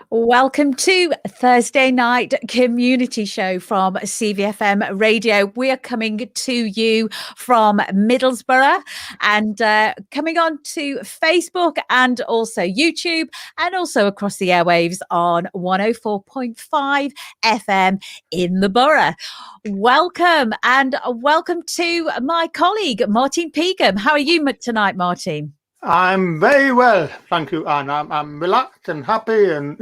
Welcome to Thursday Night Community Show from CVFM Radio. We are coming to you from Middlesbrough and coming on to Facebook and also YouTube and also across the airwaves on 104.5 FM in the borough. Welcome and welcome to my colleague, Martin Pegham. How are you tonight, Martin? I'm very well, thank you, Anne. I'm relaxed and happy, and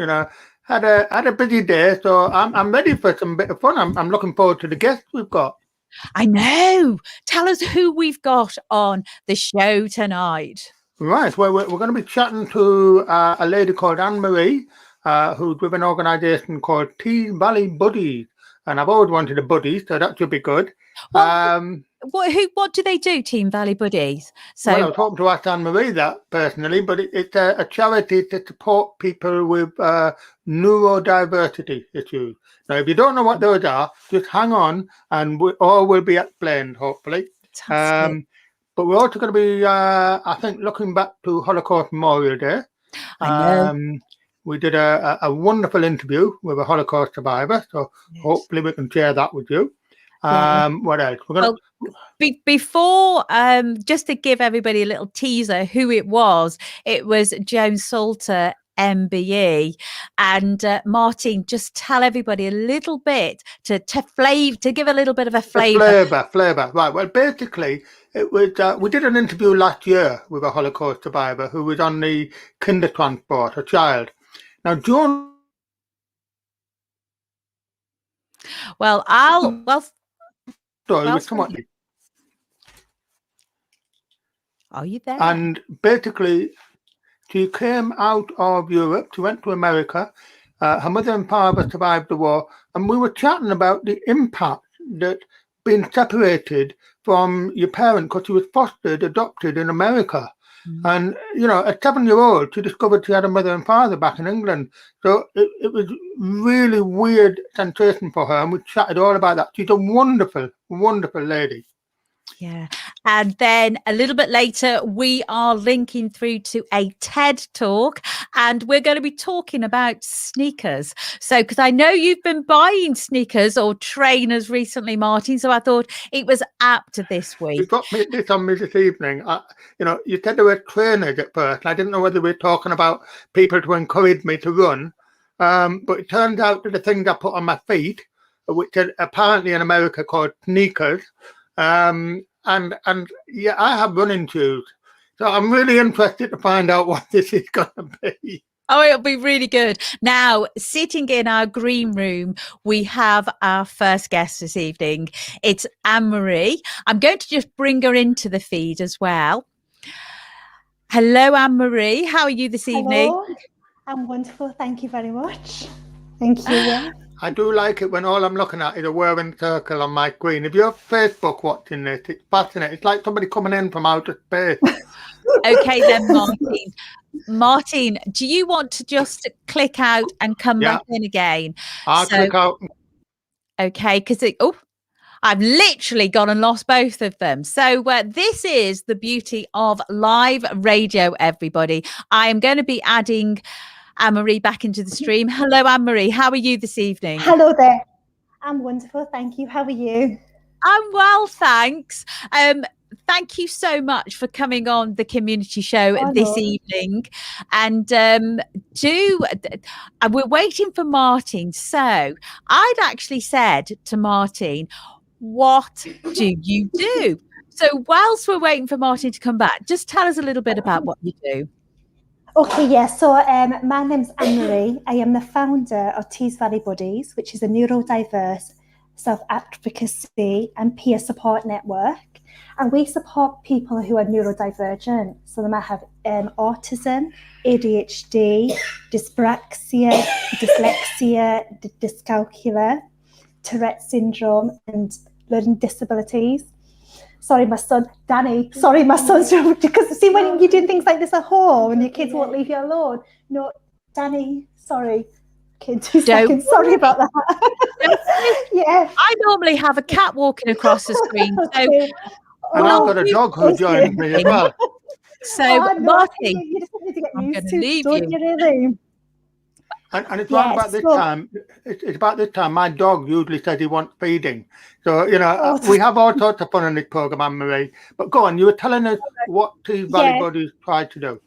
had a busy day, so I'm ready for some bit of fun. I'm looking forward to the guests we've got. I know. Tell us who we've got on the show tonight. Right. Well, we're going to be chatting to a lady called Anne-Marie, who's with an organisation called Tees Valley Buddies, and I've always wanted a buddy, so that should be good. What do they do, Tees Valley Buddies? So, well, I was hoping to ask Anne-Marie that personally, but it's a charity to support people with neurodiversity issues. Now, if you don't know what those are, just hang on and all will be explained, hopefully. But we're also going to be, I think, looking back to Holocaust Memorial Day. I know. We did a wonderful interview with a Holocaust survivor, so hopefully we can share that with you. What else? Before, just to give everybody a little teaser who it was Joan Salter, MBE, and Martin, just tell everybody a little bit to give a little bit of a flavour. Flavour. Right. Well, basically, it was we did an interview last year with a Holocaust survivor who was on the Kindertransport, a child. Now, Joan. Well, are you there? And basically, she came out of Europe. She went to America. Her mother and father survived the war, and we were chatting about the impact that being separated from your parent, because she was adopted in America. And, a 7-year-old, she discovered she had a mother and father back in England. So it was really weird sensation for her. And we chatted all about that. She's a wonderful, wonderful lady. Yeah. And then a little bit later, we are linking through to a TED talk, and we're going to be talking about sneakers. So, because I know you've been buying sneakers or trainers recently, Martin, so I thought it was apt this week. You got this on me this evening. You said there were trainers at first. I didn't know whether we were talking about people to encourage me to run. But it turns out that the things I put on my feet, which are apparently in America called sneakers, and yeah, I have running shoes, so I'm really interested to find out what this is going to be. Oh, it'll be really good. Now, sitting in our green room, we have our first guest this evening. It's Anne-Marie. I'm going to just bring her into the feed as well. Hello, Anne-Marie. How are you this evening? Hello. I'm wonderful. Thank you very much. Thank you. I do like it when all I'm looking at is a whirring circle on my screen. If you're Facebook watching this, it's fascinating. It's like somebody coming in from outer space. Okay then, Martin. Martin, do you want to just click out and come back in again? I'll click out. Okay, because I've literally gone and lost both of them. So this is the beauty of live radio, everybody. I am going to be adding Anne-Marie back into the stream. Hello, Anne-Marie. How are you this evening? Hello there. I'm wonderful. Thank you. How are you? I'm well, thanks. Thank you so much for coming on the community show this evening. And we're waiting for Martin. So I'd actually said to Martin, what do you do? So whilst we're waiting for Martin to come back, just tell us a little bit about what you do. Okay, yeah. So my name's Anne-Marie. I am the founder of Tees Valley Buddies, which is a neurodiverse self-advocacy and peer support network. And we support people who are neurodivergent. So they might have autism, ADHD, dyspraxia, dyslexia, dyscalculia, Tourette syndrome, and learning disabilities. Sorry, my son, Danny. Sorry, my son's because see when you're doing things like this at home and your kids won't leave you alone. No, Danny, sorry. Okay, 2 seconds. Sorry about that. Yeah. I normally have a cat walking across the screen. So and I've got a dog who joined me as well. So, Martin, you just need to get I'm used to leave you. Really? And it's right Yes, about this so- time. It's about this time. My dog usually says he wants feeding. So, you know, Oh. we have all sorts of fun on this program, Anne-Marie. But go on, you were telling us what Tees Valley Yeah. Buddies try to do.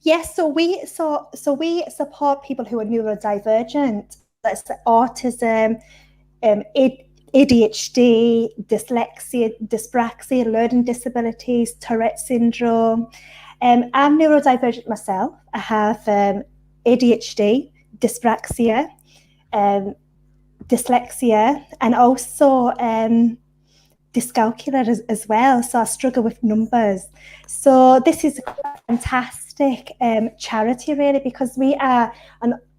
Yes, so we support people who are neurodivergent. That's autism, ADHD, dyslexia, dyspraxia, learning disabilities, Tourette syndrome. I'm neurodivergent myself. I have ADHD, dyspraxia, dyslexia, and also dyscalculia as well. So I struggle with numbers. So this is a fantastic charity, really, because we are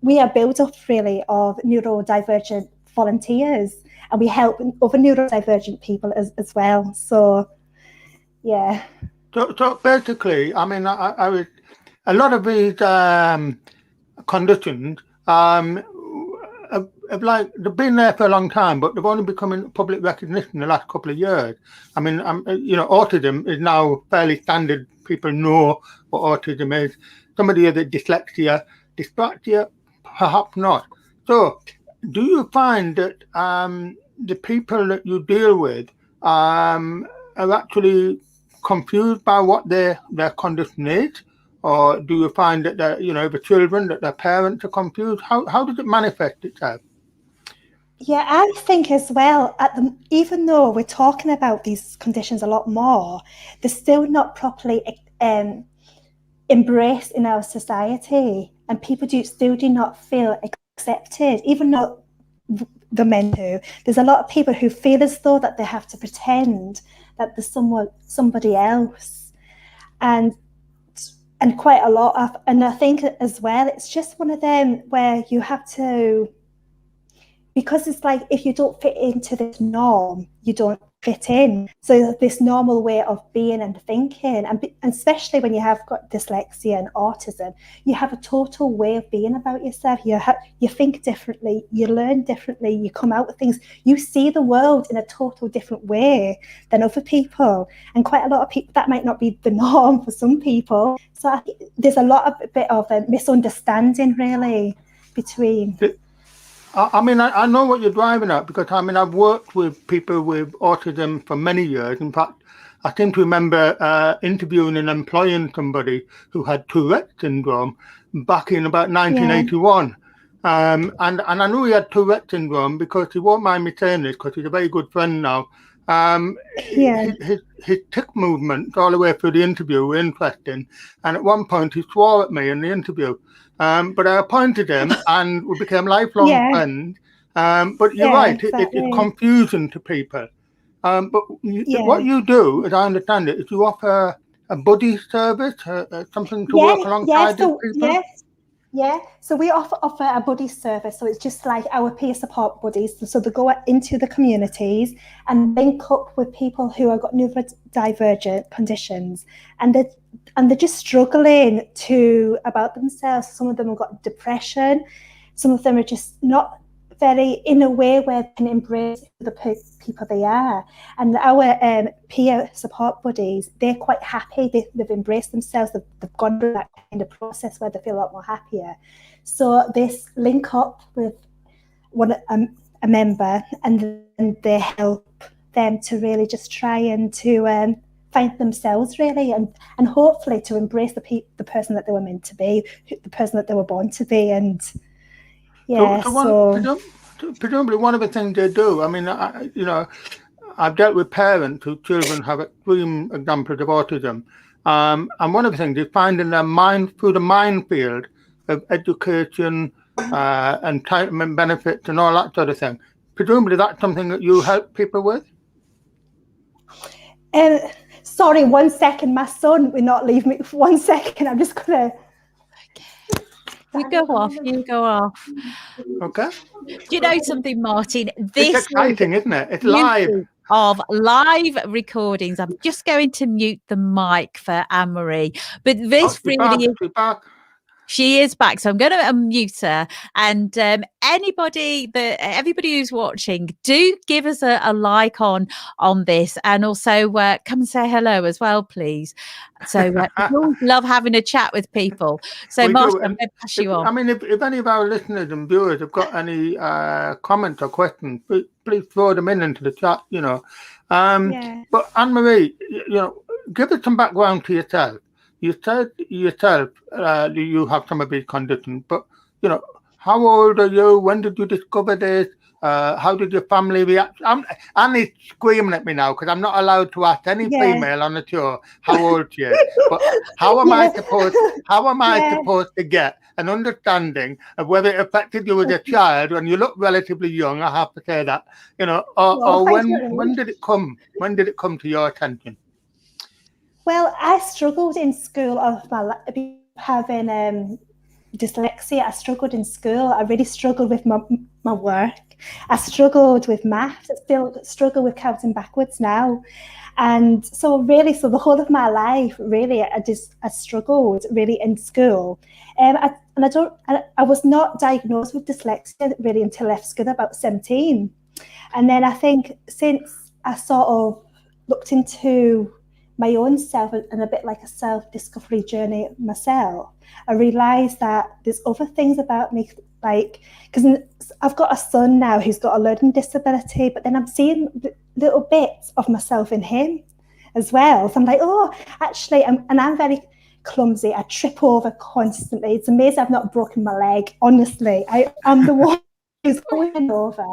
built up really of neurodivergent volunteers, and we help other neurodivergent people as well. So, yeah. So basically, I mean, I was a lot of these conditions have like they've been there for a long time, but they've only become in public recognition in the last couple of years. I mean, you know, autism is now fairly standard. People know what autism is. Some of the other dyslexia, dyspraxia, perhaps not. So, do you find that the people that you deal with are actually confused by what their condition is? Or do you find that the children, that their parents are confused? How does it manifest itself? Yeah, I think as well, even though we're talking about these conditions a lot more, they're still not properly embraced in our society, and people still do not feel accepted, even though the men who. There's a lot of people who feel as though that they have to pretend that there's somebody else, and quite a lot of, and I think as well, it's just one of them where you have to, because it's like if you don't fit into this norm, you don't fit in. So this normal way of being and thinking, and especially when you have got dyslexia and autism, you have a total way of being about yourself. You think differently, you learn differently, you come out with things, you see the world in a total different way than other people. And quite a lot of people, that might not be the norm for some people. So I think there's a bit of a misunderstanding really between. I mean, I know what you're driving at, because I mean, I've worked with people with autism for many years. In fact, I seem to remember interviewing and employing somebody who had Tourette syndrome back in about 1981. Yeah. And I knew he had Tourette syndrome because he won't mind me saying this, because he's a very good friend now. His tick movements all the way through the interview were interesting. And at one point, he swore at me in the interview. But I appointed him and we became lifelong friends. But you're right, exactly. It's confusing to people. But what you do, as I understand it, is you offer a buddy service, something to work alongside these people? Yeah, so we offer a buddy service. So it's just like our peer support buddies. So they go into the communities and link up with people who have got neurodivergent conditions, and they're just struggling about themselves. Some of them have got depression. Some of them are just not very in a way where they can embrace the people they are. And our peer support buddies, they're quite happy. They've embraced themselves. They've gone through that kind of process where they feel a lot more happier. So they link up with a member, and then they help them to really just try and to find themselves really, and hopefully to embrace the person that they were meant to be, the person that they were born to be. And presumably one of the things they do, I mean, I've dealt with parents whose children have extreme examples of autism, and one of the things is finding their mind through the minefield of education, entitlement benefits and all that sort of thing. Presumably that's something that you help people with? Sorry, 1 second. My son will not leave me. 1 second. I'm just going to... You go off. Okay. Do you know something, Martin? It's exciting, isn't it? It's live. Of live recordings. I'm just going to mute the mic for Anne-Marie. But this really is... She is back, so I'm going to unmute her. And everybody who's watching, do give us a like on this, and also come and say hello as well, please. So we always love having a chat with people. So Marcia, I'm going to pass you on. I mean, if any of our listeners and viewers have got any comments or questions, please throw them into the chat. But Anne-Marie, give us some background to yourself. You said yourself you have some of these conditions, but how old are you? When did you discover this? How did your family react? Annie's screaming at me now because I'm not allowed to ask any female on the tour how old she is. But how am I supposed to get an understanding of whether it affected you as a child when you look relatively young? I have to say that, or when did it come? When did it come to your attention? Well, I struggled in school of my life having dyslexia. I struggled in school. I really struggled with my work. I struggled with maths. I still struggle with counting backwards now. And so the whole of my life, really, I struggled really in school. I was not diagnosed with dyslexia really until I left school about 17. And then I think since I sort of looked into my own self and a bit like a self-discovery journey myself, I realised that there's other things about me, like, because I've got a son now who's got a learning disability, but then I'm seeing little bits of myself in him as well. So I'm like, oh, actually, I'm very clumsy. I trip over constantly. It's amazing I've not broken my leg. Honestly, I'm the one who's going over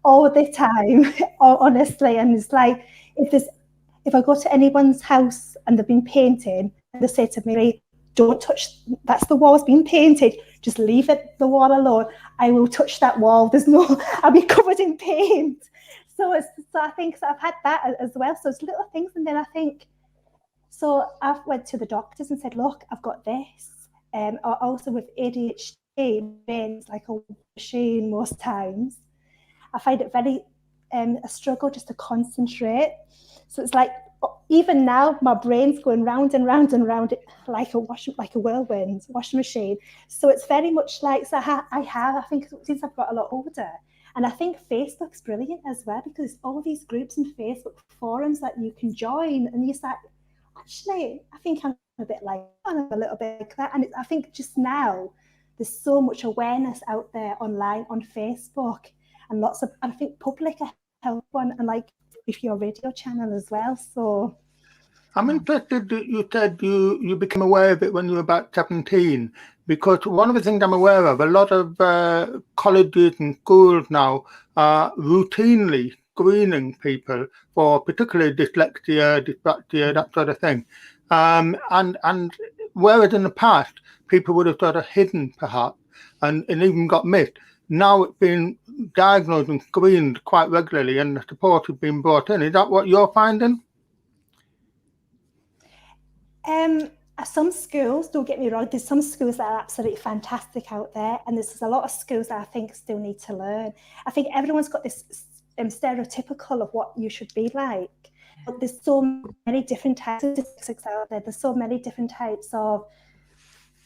all the time, honestly. And it's like, if I go to anyone's house and they've been painting, and they say to me, don't touch, that's the wall's been painted, just leave the wall alone. I will touch that wall. I'll be covered in paint. So I think I've had that as well. So it's little things. And then I think, so I've went to the doctors and said, look, I've got this. Also with ADHD, brain's like a machine most times. I find it very a struggle just to concentrate. So it's like, even now, my brain's going round and round and round like a whirlwind washing machine. So it's very much like, so I think since I've got a lot older. And I think Facebook's brilliant as well, because all these groups and Facebook forums that you can join, and you say, actually, I think I'm a bit like that. And I think just now, there's so much awareness out there online on Facebook, and I think public help one, and like with your radio channel as well. So I'm interested that you said you became aware of it when you were about 17, because one of the things I'm aware of, a lot of colleges and schools now are routinely screening people for particularly dyslexia, dyspraxia, that sort of thing. And whereas in the past, people would have sort of hidden perhaps and even got missed. Now it's been diagnosed and screened quite regularly, and the support has been brought in. Is that what you're finding? Some schools, don't get me wrong, there's some schools that are absolutely fantastic out there, and there's a lot of schools that I think still need to learn. I think everyone's got this stereotypical of what you should be like, but there's so many different types of dyslexics out there. There's so many different types of,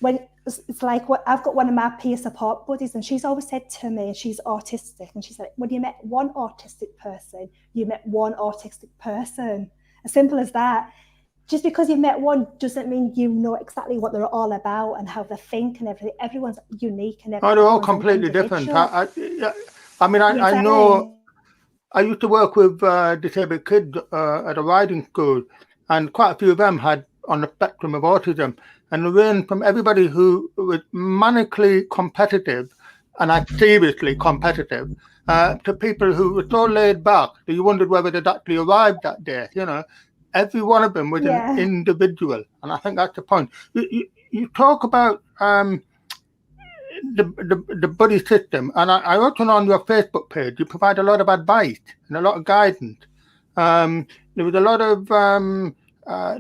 when it's like, I've got one of my peer support buddies, and she's always said to me, she's autistic, and she said, when you met one autistic person, you met one autistic person. As simple as that. Just because you met one doesn't mean you know exactly what they're all about and how they think and everything. Everyone's unique and they're all completely different. I know. I used to work with disabled kids at a riding school, and quite a few of them had on the spectrum of autism, and they ranged from everybody who was manically competitive, and seriously competitive, to people who were so laid back that you wondered whether they'd actually arrived that day. Every one of them was an individual, and I think that's the point. You talk about the buddy system, and I also know on your Facebook page you provide a lot of advice and a lot of guidance. There was a lot of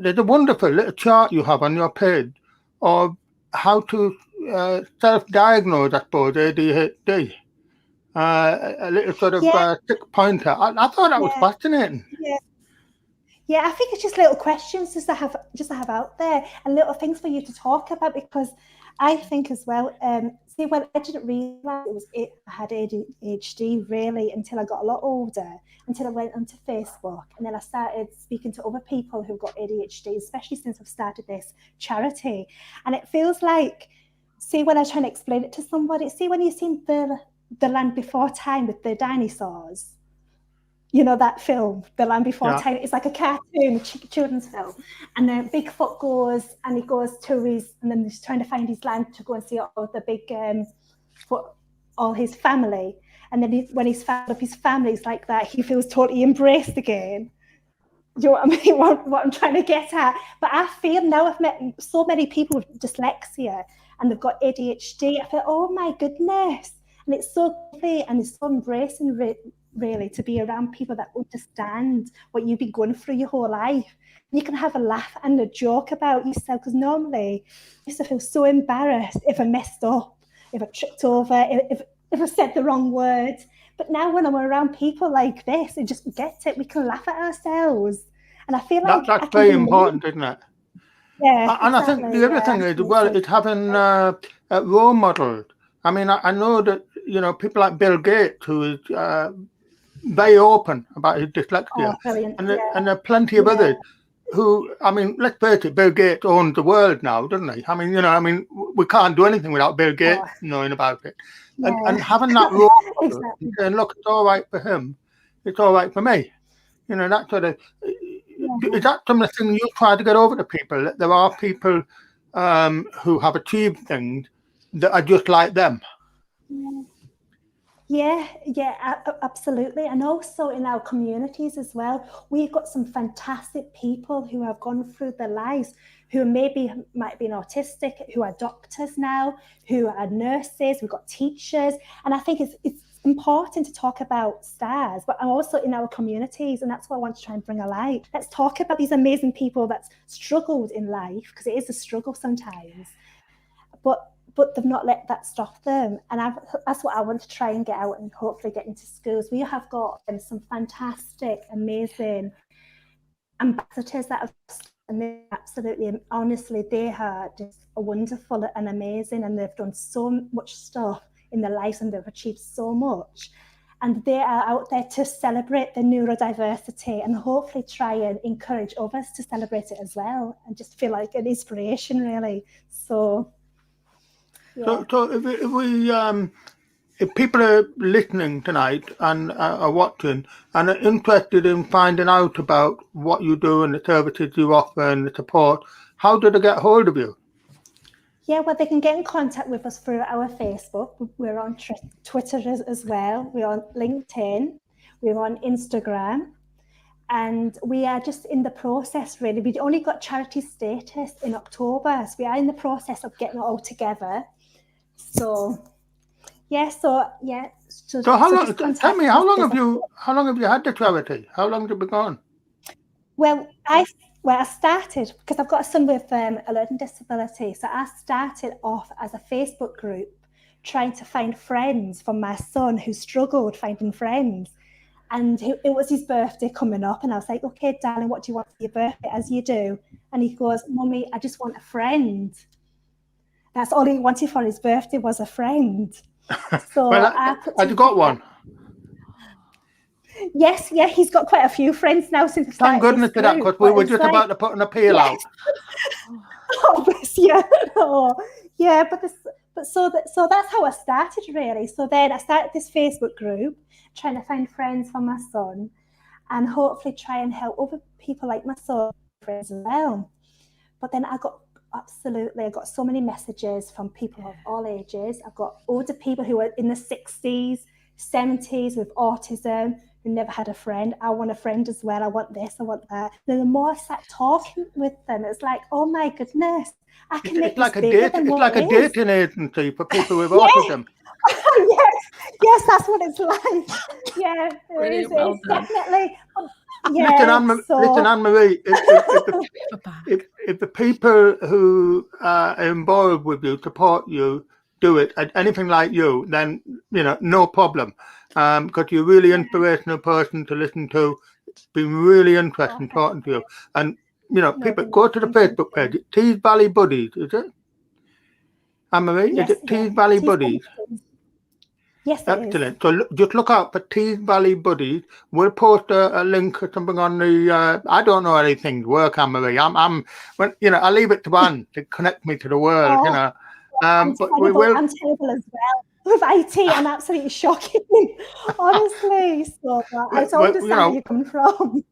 there's a wonderful little chart you have on your page of how to self-diagnose, I suppose, ADHD. A little sort of 6-pointer. I thought that was fascinating. Yeah, I think it's just little questions just to have out there, and little things for you to talk about, because I think as well. See, when I didn't realise I had ADHD really until I got a lot older, until I went onto Facebook, and then I started speaking to other people who've got ADHD, especially since I've started this charity. And it feels like, see, when I try and explain it to somebody, see, when you've seen the Land Before Time with the dinosaurs, you know, that film, The Land Before Time, it's like a cartoon, children's film. And then Bigfoot goes and he goes to and then he's trying to find his land to go and see all the big, all his family. And then when he's found up his family, it's like that, he feels totally embraced again. Do you know what I mean? What I'm trying to get at. But I feel now I've met so many people with dyslexia and they've got ADHD. I feel, oh my goodness. And it's so lovely and it's so embracing, really, to be around people that understand what you've been going through your whole life. You can have a laugh and a joke about yourself, because normally I used to feel so embarrassed if I messed up, if I tripped over, if I said the wrong words. But now when I'm around people like this, it just gets it. We can laugh at ourselves. And I feel like that's very important, isn't it? Yeah. And exactly, I think the other thing is, well, it's having role models. I mean, I know that, you know, people like Bill Gates, who is very open about his dyslexia, and there are plenty of others who, I mean, let's face it, Bill Gates owns the world now, doesn't he? I mean, you know, we can't do anything without Bill Gates knowing about it. And having that role model, and saying, look, it's all right for him, it's all right for me. You know, that sort of, is that some of the things you try to get over to people, that there are people who have achieved things that are just like them? Yeah, absolutely. And also in our communities as well, we've got some fantastic people who have gone through their lives, who might be autistic, who are doctors now, who are nurses, we've got teachers. And I think it's important to talk about stars, but also in our communities. And that's what I want to try and bring alive. Let's talk about these amazing people that's struggled in life, because it is a struggle sometimes. But they've not let that stop them. And that's what I want to try and get out and hopefully get into schools. We have got some fantastic, amazing ambassadors that have, and they're absolutely, honestly, they are just wonderful and amazing, and they've done so much stuff in their lives and they've achieved so much. And they are out there to celebrate the neurodiversity and hopefully try and encourage others to celebrate it as well, and just feel like an inspiration, really. So... Yeah. So if people are listening tonight and are watching and are interested in finding out about what you do and the services you offer and the support, how do they get hold of you? Yeah, well, they can get in contact with us through our Facebook. We're on Twitter as well. We're on LinkedIn. We're on Instagram. And we are just in the process, really. We only got charity status in October. So we are in the process of getting it all together. So how long? Tell me, how long have you had the charity? How long have it been going? Well, I started because I've got a son with a learning disability. So I started off as a Facebook group trying to find friends for my son who struggled finding friends. And it was his birthday coming up, and I was like, okay, darling, what do you want for your birthday? As you do. And he goes, Mummy, I just want a friend. That's all he wanted for his birthday, was a friend. So well, have you got one? Yes, he's got quite a few friends now since. Thank goodness for that, because we were just about to put an appeal out. Oh, bless you. Oh, yeah, but so that's how I started, really. So then I started this Facebook group, trying to find friends for my son, and hopefully try and help other people like my son, friends as well. But then I got so many messages from people of all ages. I've got older people who are in the 60s, 70s with autism, who never had a friend. I want a friend as well. I want this, I want that. Then the more I sat talking with them, it's like, oh my goodness, I can make this bigger than what it is. It's like a dating agency for people with autism. Yes, that's what it's like. Yeah, it is. Well, definitely. Yeah, listen, Anne-Marie, if the people who are involved with you, support you, do it, anything like you, then, you know, no problem. Because you're a really inspirational person to listen to. It's been really interesting talking to you. And, you know, people, go to the Facebook page, Tees Valley Buddies, is it? Anne-Marie? Yes, Is it Tees Valley Buddies? Yes, it is. Excellent. So just look out for Tees Valley Buddies. We'll post a link or something on the. I don't know anything work, Anne-Marie. When I leave it to Anne to connect me to the world. Oh, But we will. I'm terrible as well. With IT, I'm absolutely shocking. Honestly, so I don't understand where you're coming from.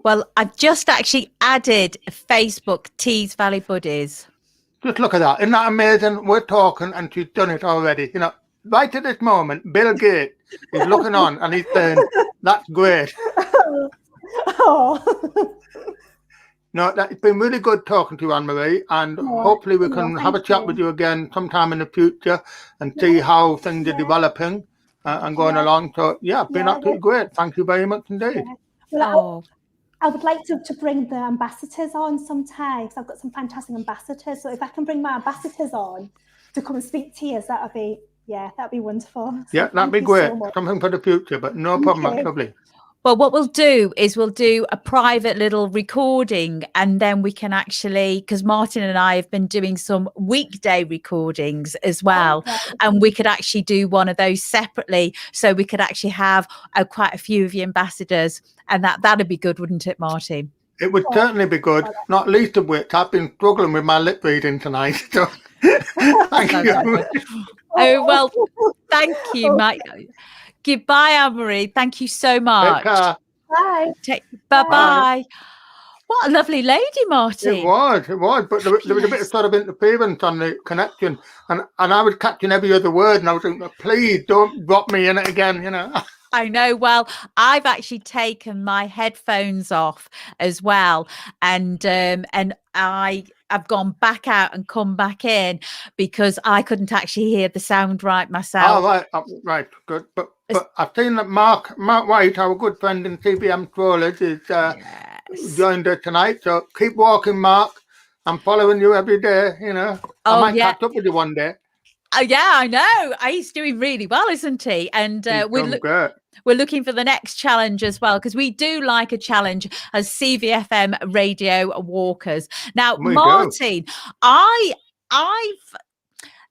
Well, I've just actually added Facebook Tees Valley Buddies. Just look at that. Isn't that amazing? We're talking and she's done it already. Right at this moment, Bill Gates is looking on and he's saying, that's great. Oh. No, it's been really good talking to you, Anne-Marie, and hopefully we can have a chat with you again sometime in the future and see how things are developing and going along. So, it's been absolutely great. Thank you very much indeed. Well, I would like to bring the ambassadors on sometime, because I've got some fantastic ambassadors. So if I can bring my ambassadors on to come and speak to you, that'd be wonderful. So yeah, that'd be great. Something for the future, but no problem. That's lovely. Well, what we'll do is we'll do a private little recording, and then we can actually, because Martin and I have been doing some weekday recordings as well, and we could actually do one of those separately, so we could actually have quite a few of the ambassadors, and that'd be good, wouldn't it, Martin? It would certainly be good, not least of which I've been struggling with my lip reading tonight. So thank you. Oh, well, thank you, Mike. Goodbye, Anne-Marie. Thank you so much. Take care. Bye. Bye-bye. What a lovely lady, Martin. It was. But there was a bit of sort of interference on the connection. And I was catching every other word. And I was thinking, please don't drop me in it again, I know. Well, I've actually taken my headphones off as well. And I've gone back out and come back in because I couldn't actually hear the sound right myself. Oh, right, good. But I've seen that Mark White, our good friend in CBM Trawlers, is joined us tonight. So keep walking, Mark. I'm following you every day. I might catch up with you one day. Yeah, I know. He's doing really well, isn't he? And we're looking for the next challenge as well, because we do like a challenge as CVFM radio walkers. Now, Martin, I've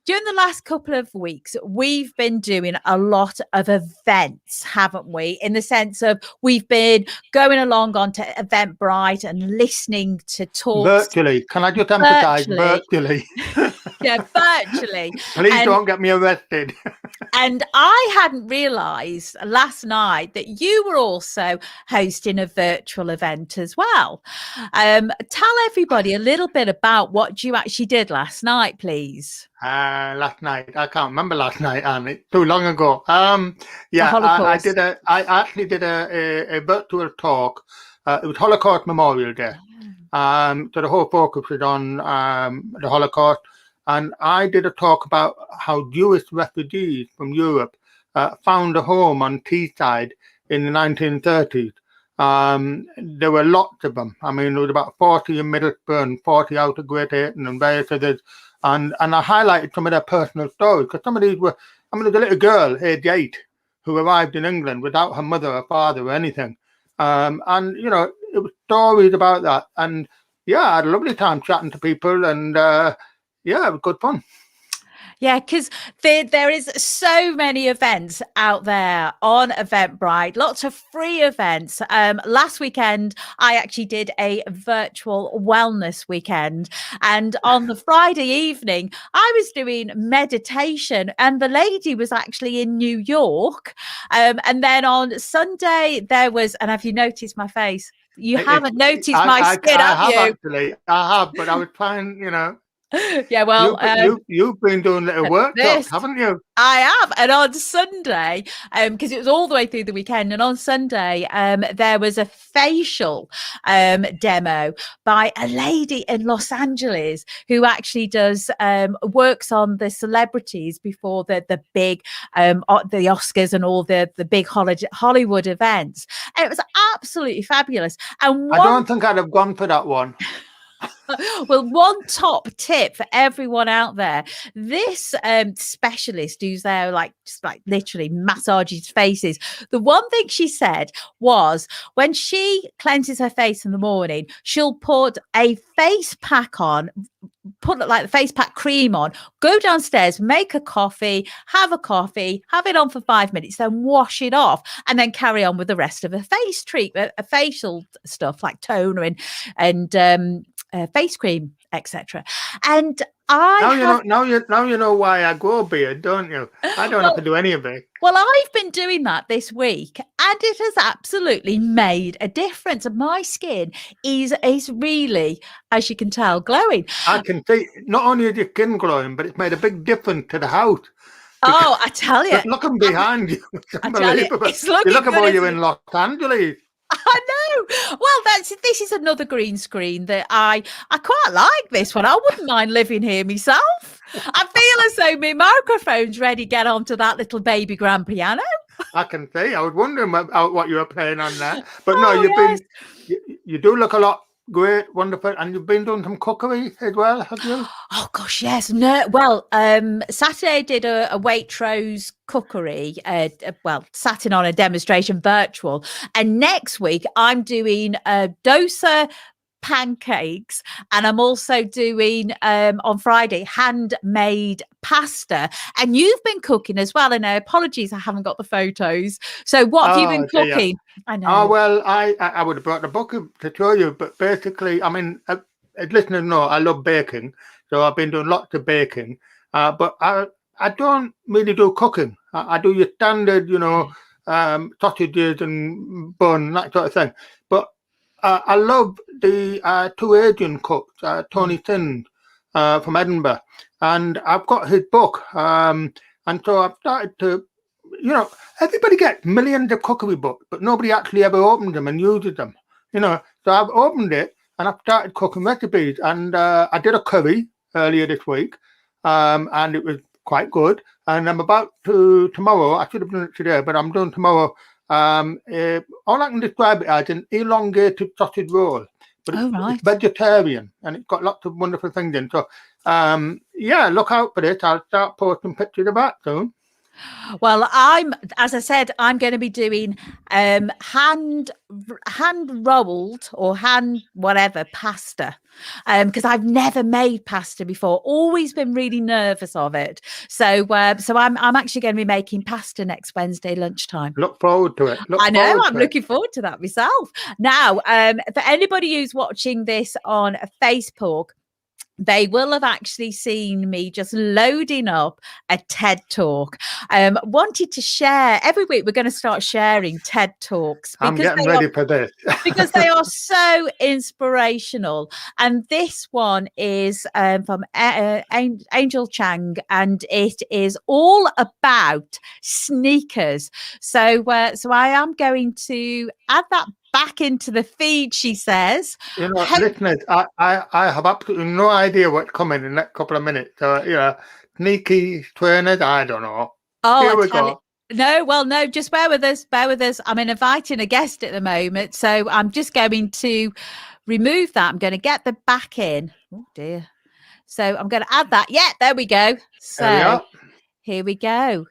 during the last couple of weeks, we've been doing a lot of events, haven't we? In the sense of we've been going along onto Eventbrite and listening to talks. Virtually. Can I just emphasize virtually? Yeah, virtually. Please don't get me arrested. And I hadn't realised last night that you were also hosting a virtual event as well. Tell everybody a little bit about what you actually did last night, please. Last night, I can't remember last night, and it's too long ago. I actually did a virtual talk. It was Holocaust Memorial Day. So the whole focus was on the Holocaust. And I did a talk about how Jewish refugees from Europe found a home on Teesside in the 1930s. There were lots of them. I mean, there was about 40 in Middlesbrough and 40 out of Great Ayton and various others. And I highlighted some of their personal stories, because some of these were, there's a little girl, age 8, who arrived in England without her mother or father or anything. And, it was stories about that. And I had a lovely time chatting to people, and it was good fun. Yeah, because there is so many events out there on Eventbrite, lots of free events. Last weekend, I actually did a virtual wellness weekend. And on the Friday evening, I was doing meditation, and the lady was actually in New York. And then on Sunday, there was, and have you noticed my face? You haven't noticed my skin, have you? Actually, I have, but I was trying, Yeah, well, you've been doing little workshops, haven't you? I have. And on Sunday, because it was all the way through the weekend, and on Sunday, there was a facial demo by a lady in Los Angeles who actually does works on the celebrities before the big the Oscars and all the big Hollywood events. And it was absolutely fabulous. And I don't think I'd have gone for that one. Well, one top tip for everyone out there: this specialist who's there, just literally massages faces. The one thing she said was, when she cleanses her face in the morning, she'll put a face pack on put like the face pack cream on, go downstairs, make a coffee, have it on for 5 minutes, then wash it off, and then carry on with the rest of the face treatment, facial stuff like toner and face cream, etc. And Now you know why I grow a beard, don't you? I don't have to do any of it. Well, I've been doing that this week, and it has absolutely made a difference. My skin is really, as you can tell, glowing. I can see not only is your skin glowing, but it's made a big difference to the house. Oh, I tell you, Looking behind you, it's unbelievable. It's looking You look good, about you isn't in it? Los Angeles. I know. Well, this is another green screen that I quite like this one. I wouldn't mind living here myself. I feel as though my microphone's ready to get onto that little baby grand piano. I can see. I was wondering what you were playing on there, but no, Oh, you do look a lot great, wonderful, and you've been doing some cookery as well, have you? Oh gosh, yes. No, well, Saturday I did a Waitrose cookery. Sat in on a demonstration virtual, and next week I'm doing dosa pancakes, and I'm also doing on Friday handmade pasta. And you've been cooking as well. And apologies, I haven't got the photos. So what have you been dear. cooking? I know. Oh well, I would have brought the book to show you, but basically, I mean, as listeners know, I love baking, so I've been doing lots of baking. But I don't really do cooking. I do your standard, sausages and bun, that sort of thing. But I love the two Asian cooks, Tony Sims from Edinburgh, and I've got his book. And so I've started to, everybody gets millions of cookery books, but nobody actually ever opens them and uses them. So I've opened it and I've started cooking recipes. And I did a curry earlier this week, and it was quite good. And I'm about to tomorrow. I should have done it today, but I'm doing tomorrow. All I can describe it as an elongated sausage roll, but it's vegetarian and it's got lots of wonderful things in. So, look out for this. I'll start posting pictures of that soon. Well, as I said, I'm going to be doing hand rolled or hand whatever pasta, because I've never made pasta before. Always been really nervous of it. So I'm actually going to be making pasta next Wednesday lunchtime. Look forward to it. I'm looking forward to that myself. Now, for anybody who's watching this on Facebook, they will have actually seen me just loading up a TED Talk. Wanted to share every week. We're going to start sharing TED Talks. I'm getting ready for this. Because they are so inspirational. And this one is from Angel Chang, and it is all about sneakers. So I am going to add that back into the feed, she says. Listeners, I have absolutely no idea what's coming in the next couple of minutes. So, sneaky trainers, I don't know. Oh, here we go. No, just bear with us. I'm inviting a guest at the moment. So I'm just going to remove that. I'm going to get the back in. Oh, dear. So I'm going to add that. Yeah, there we go. So here we go.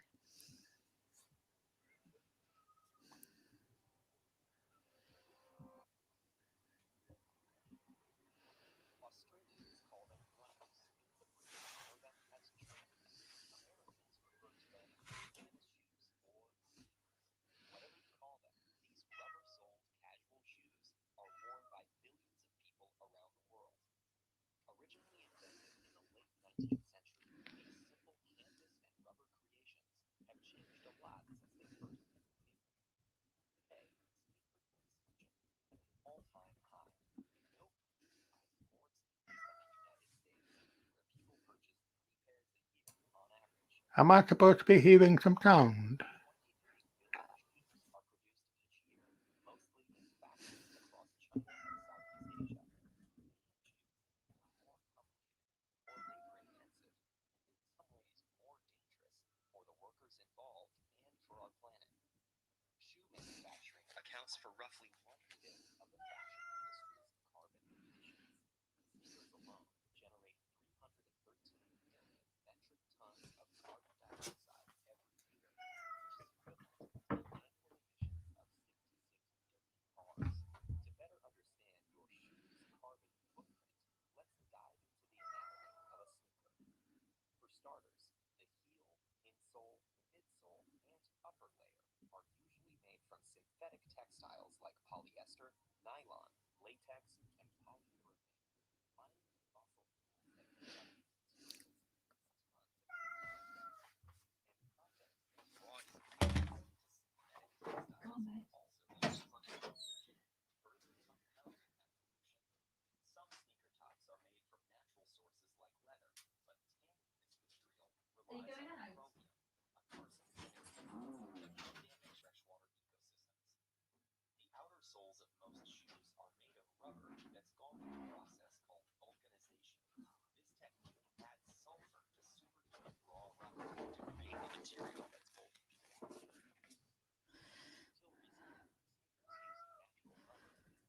Am I supposed to be hearing some sound? For roughly 1/5 of the fashion industry's carbon emissions. Sneakers alone generate 313 million metric tons of carbon dioxide every year, which is equivalent to annual emissions of 66 million cars. To better understand your shoe's carbon footprint, let's dive into the anatomy synthetic textiles like polyester, nylon, latex, and polyurethane. Mining fossil fuels and some sneaker tops are made from natural sources like leather, but tanning this material relies on chromium, a carcinogenic substance that can damage freshwater ecosystems. The outer soles of most shoes are made of rubber that's gone through a process called vulcanization. This technique adds sulfur to superheated raw rubber to create a material that's both durable and breathable. Until recently,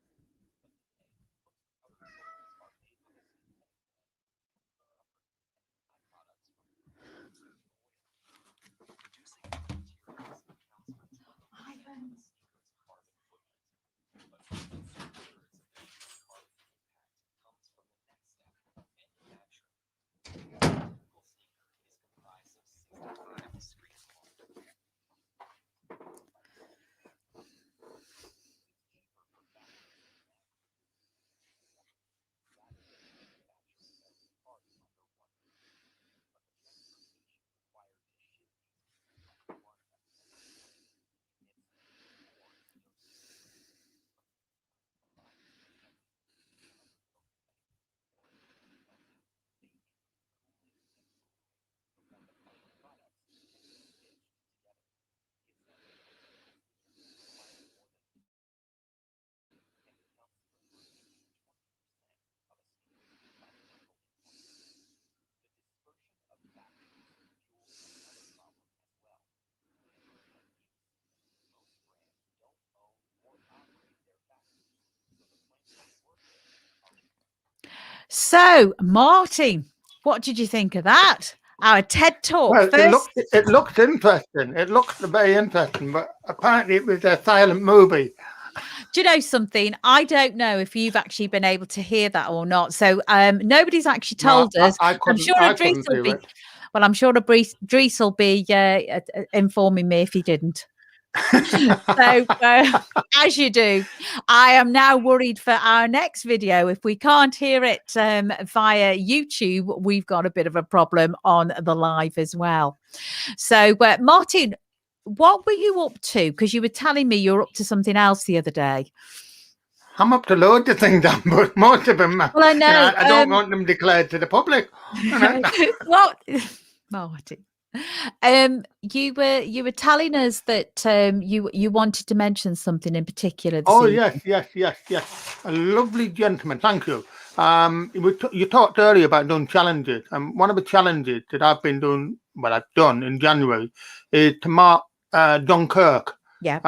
sneakers used natural rubber as the outer but today, most outer soles are made with a synthetic blend of rubber and byproducts from essential oil. Reducing these materials accounts for 20% of a sneaker's carbon footprint. But more than 2/3 of the shoe's carbon impact comes from the next step, manufacturing. A typical sneaker is comprised of 65 discrete components. So, Martin, what did you think of that? Our TED Talk Well, first. it looked interesting. It looked very interesting, but apparently it was a silent movie. Do you know something? I don't know if you've actually been able to hear that or not. So nobody's actually told us. I I'm couldn't, sure I Idris couldn't will do be. it. Well, I'm sure Idris will be informing me if he didn't. So as you do, I am now worried for our next video. If we can't hear it via YouTube, we've got a bit of a problem on the live as well. So Martin, what were you up to? Because you were telling me you were up to something else the other day. I'm up to loads of things, but most of them, Well, I know. I don't want them declared to the public. What, Martin? You were telling us that you wanted to mention something in particular. Oh evening. yes. A lovely gentleman. Thank you. You talked earlier about doing challenges, and one of the challenges that I've done in January is to mark Dunkirk. Yeah.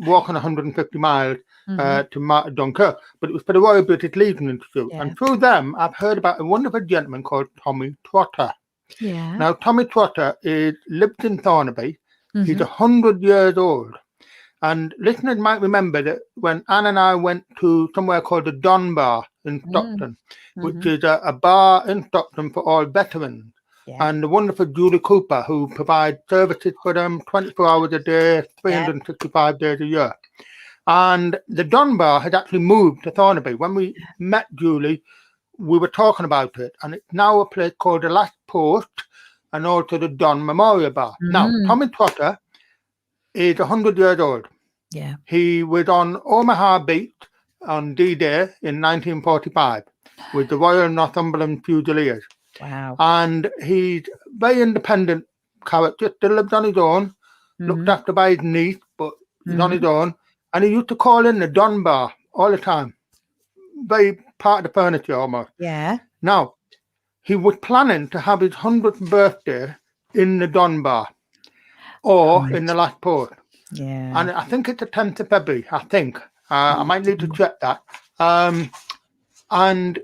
Walking 150 miles to mark Dunkirk, but it was for the Royal British Legion Institute, and through them, I've heard about a wonderful gentleman called Tommy Trotter. Yeah. Now, Tommy Trotter lives in Thornaby. He's 100 years old. And listeners might remember that when Anne and I went to somewhere called the Don Bar in Stockton, which is a bar in Stockton for all veterans, and the wonderful Julie Cooper, who provides services for them 24 hours a day, 365 days a year. And the Don Bar had actually moved to Thornaby. When we met Julie, we were talking about it, and it's now a place called the Last Post and also the Don Memorial Bar. Now, Tommy Trotter is 100 years old. Yeah. He was on Omaha Beach on D-Day in 1945 with the Royal Northumberland Fusiliers. Wow. And he's very independent character, still lives on his own, looked after by his niece, but he's on his own. And he used to call in the Don Bar all the time. Very part of the furniture almost. Yeah. Now, he was planning to have his 100th birthday in the Don Bar or in the Last Post. Yeah. And I think it's the 10th of February, I think. I might need to check that. And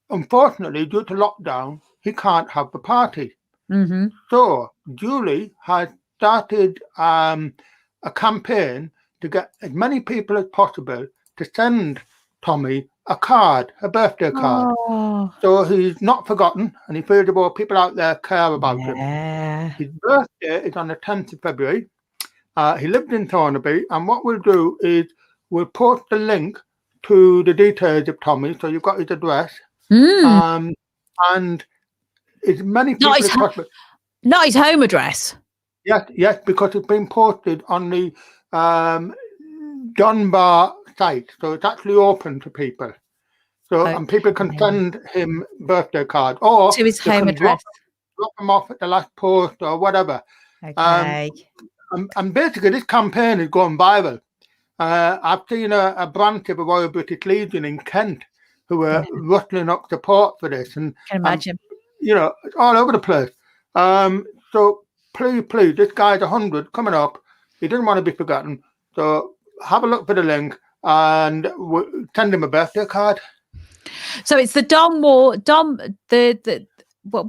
unfortunately, due to lockdown, he can't have the party. So Julie has started a campaign to get as many people as possible to send Tommy a card, a birthday card. Oh. So he's not forgotten, and he feels about people out there care about him. His birthday is on the 10th of February, He lived in Thornaby, and what we'll do is we'll post the link to the details of Tommy, so you've got his address, Mm. and as many people Not as his, possible. not his home address. Yes, because it's been posted on the Dunbar site, so it's actually open to people. So and people can Okay. send him birthday cards, or To his they home can address. drop them off at the last post or whatever. Okay. And basically, this campaign is going viral. I've seen a branch of the Royal British Legion in Kent who are rustling up support for this, and Can imagine. you know, it's all over the place. So please, this guy's 100 coming up. He doesn't want to be forgotten. So have a look for the link and send him a birthday card. So it's the Dom what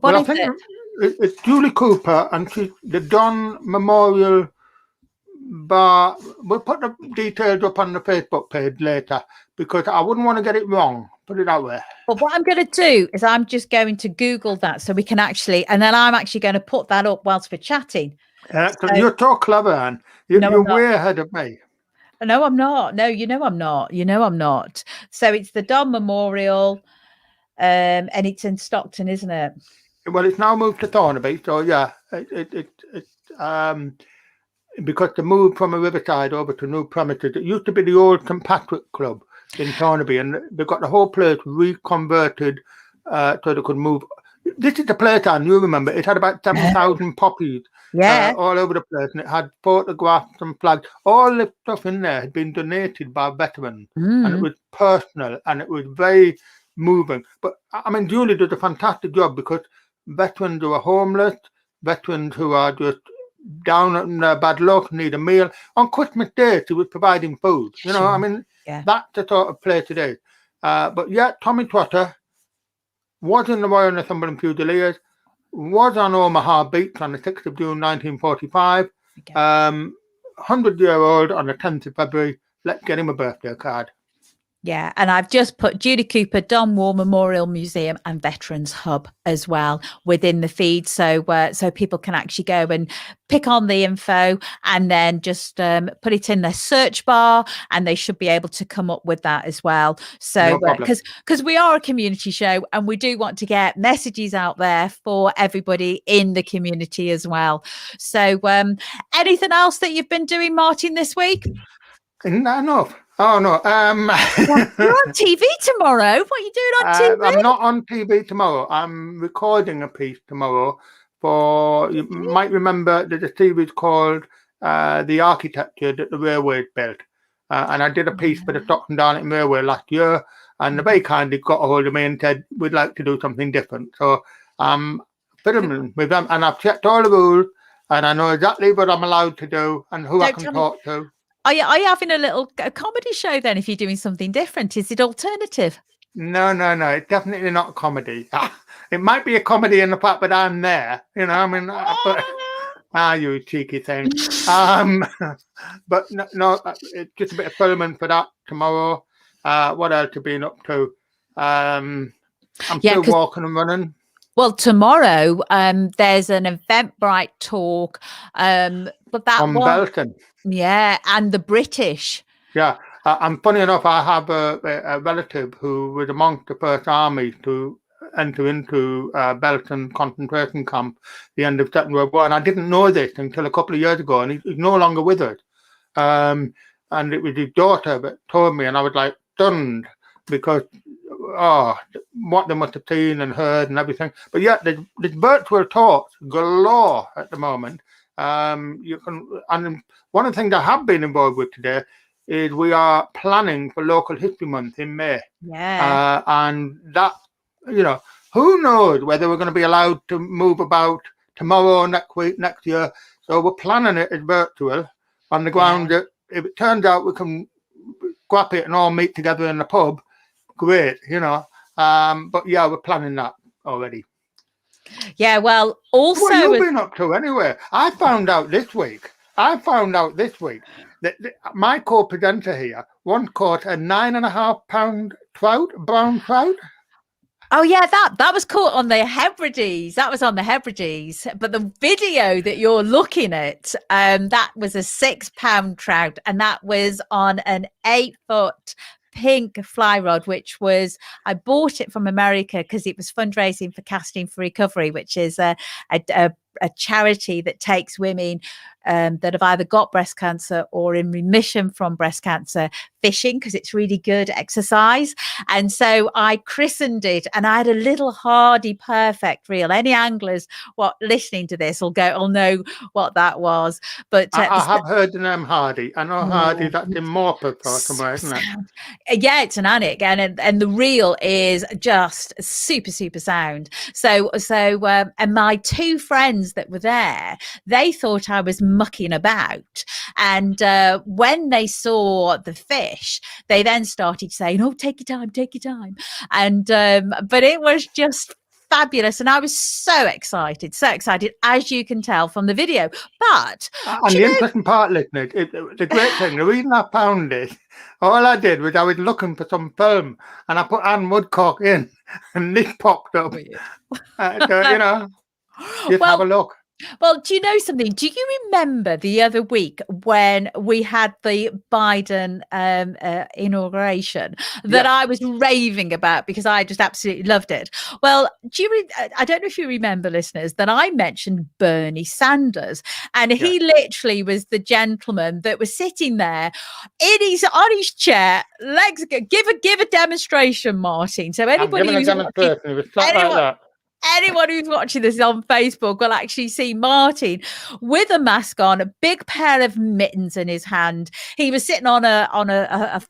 Well, I is think it? it's Julie Cooper, and she's the Don Memorial Bar. We'll put the details up on the Facebook page later because I wouldn't want to get it wrong. Put it that way. But what I'm going to do is I'm just going to Google that so we can actually, and then I'm actually going to put that up whilst we're chatting. So, You're so clever, Anne. You're way ahead of me. No, I'm not. No, you know I'm not. You know I'm not. So it's the Don Memorial, and it's in Stockton, isn't it? Well, it's now moved to Thornaby, so yeah, because they moved from a Riverside over to new premises. It used to be the old St Patrick Club in Thornaby, and they got the whole place reconverted so they could move. This is the playtime, you remember. It had about 7,000 poppies all over the place, and it had photographs and flags. All the stuff in there had been donated by veterans, and it was personal, and it was very moving. But I mean, Julie does a fantastic job because veterans who are homeless, veterans who are just down on bad luck, need a meal. On Christmas Day, she was providing food. You know, I mean, that's the sort of place it is. But yeah, Tommy Trotter was in the Royal Northumberland Fusiliers, was on Omaha Beach on the 6th of June 1945, 100-year-old on the 10th of February. Let's get him a birthday card. Yeah, and I've just put Judy Cooper, Don War Memorial Museum and Veterans Hub as well within the feed, so so people can actually go and pick on the info and then just put it in their search bar, and they should be able to come up with that as well. So because we are a community show and we do want to get messages out there for everybody in the community as well. So anything else that you've been doing, Martin, this week? No. Oh, no. You're on TV tomorrow. What are you doing on TV? I'm not on TV tomorrow. I'm recording a piece tomorrow for, you might remember there's a series called The Architecture That the Railways Built. And I did a piece for the Stockton Darlington Railway last year, and they very kindly got a hold of me and said, we'd like to do something different. So I'm filming with them, and I've checked all the rules, and I know exactly what I'm allowed to do and who I can talk to. Are you having a comedy show then if you're doing something different? Is it alternative? No. It's definitely not a comedy. It might be a comedy in the fact that I'm there. You know, I mean, you cheeky thing. But no, it's just a bit of filming for that tomorrow. What else have you been up to? I'm still walking and running. Well, tomorrow there's an Eventbrite talk, but that on Belton. Yeah, and the British. Yeah, and funny enough, I have a relative who was amongst the first army to enter into Belton concentration camp at the end of Second World War, and I didn't know this until a couple of years ago, and he's no longer with us. And it was his daughter that told me, and I was like stunned because what they must have seen and heard and everything. But yeah, there's virtual talks galore at the moment. You can, and one of the things I have been involved with today is we are planning for Local History Month in May. Yeah. And that, you know, who knows whether we're going to be allowed to move about tomorrow, next week, next year. So we're planning it as virtual on the ground that if it turns out we can scrap it and all meet together in the pub, great, you know. But yeah, we're planning that already. Yeah, well, also... What have you been up to anyway? I found out this week that my co-presenter here once caught a 9.5 pound trout, brown trout. Oh yeah, that was caught on the Hebrides. That was on the Hebrides. But the video that you're looking at, that was a £6 trout, and that was on an 8-foot pink fly rod, which was, I bought it from America because it was fundraising for Casting for Recovery, which is a charity that takes women that have either got breast cancer or in remission from breast cancer fishing, because it's really good exercise. And so I christened it, and I had a little Hardy Perfect reel. Any anglers listening to this will know what that was. But I have heard the name Hardy. I know Hardy, that's in Morpeth or so somewhere, isn't it? yeah, it's an Anik, and the reel is just super sound. So and my two friends that were there, they thought I was mucking about, and when they saw the fish, they then started saying, "Oh, take your time," and but it was just fabulous, and I was so excited, as you can tell from the video. But and the interesting part, listening, the great thing, the reason I found it, all I did was I was looking for some film, and I put Anne Woodcock in, and this popped up. So, just have a look. Well, do you know something? Do you remember the other week when we had the Biden inauguration that I was raving about because I just absolutely loved it? Well, I don't know if you remember, listeners, that I mentioned Bernie Sanders, and he literally was the gentleman that was sitting there on his chair, legs. Give a demonstration, Martin. So anybody who's anyone who's watching this on Facebook will actually see Martin with a mask on, a big pair of mittens in his hand. He was sitting on a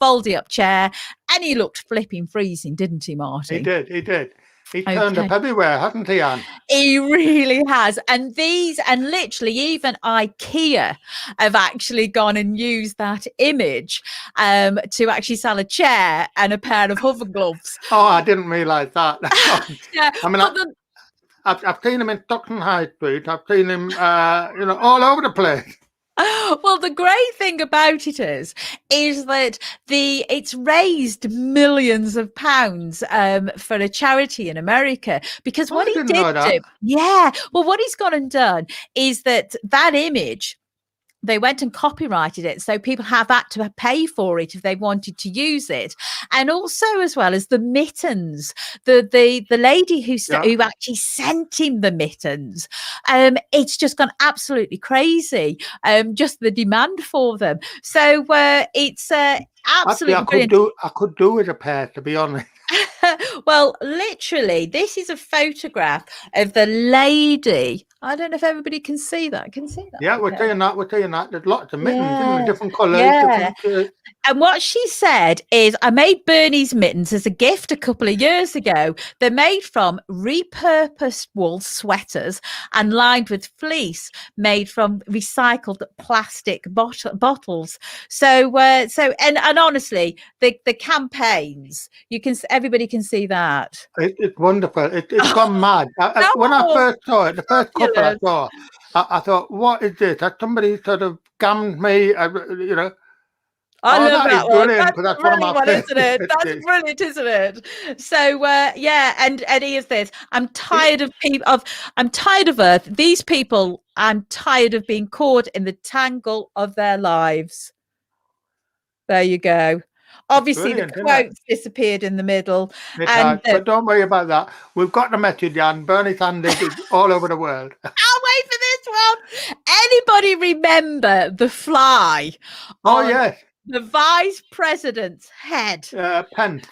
foldy up chair, and he looked flipping freezing, didn't he, Martin? He did. He turned up everywhere, hasn't he, Anne? He really has. And literally even IKEA have actually gone and used that image to actually sell a chair and a pair of hover gloves. Oh, I didn't realise that. Yeah, I mean, I've seen him in Stockton High Street. I've seen him, all over the place. Well, the great thing about it is that it's raised millions of pounds for a charity in America, because what he did what he's gone and done is that image, they went and copyrighted it, so people have had to pay for it if they wanted to use it. And also, as well as the mittens, the lady who actually sent him the mittens, it's just gone absolutely crazy. Just the demand for them. So it's absolutely actually, I could do with a pair, to be honest. Well, literally, this is a photograph of the lady. I don't know if everybody can see that. Yeah, we're saying that. There's lots of mittens, different colours. Yeah. And what she said is, I made Bernie's mittens as a gift a couple of years ago. They're made from repurposed wool sweaters and lined with fleece made from recycled plastic bottles. So and honestly, the campaigns, everybody can see that. It's wonderful. It's gone mad. When I first saw it, the first couple I saw, I thought, what is this? Has somebody sort of scammed me? I love that one. That's brilliant, isn't it? That's brilliant, isn't it? So and here's this. I'm tired of people. I'm tired of Earth. These people. I'm tired of being caught in the tangle of their lives. There you go. Obviously, the quotes disappeared in the middle. But don't worry about that. We've got the message, Jan. Bernie Sanders is all over the world. I'll wait for this one. Anybody remember the fly? Oh, yes. The vice president's head. Pence.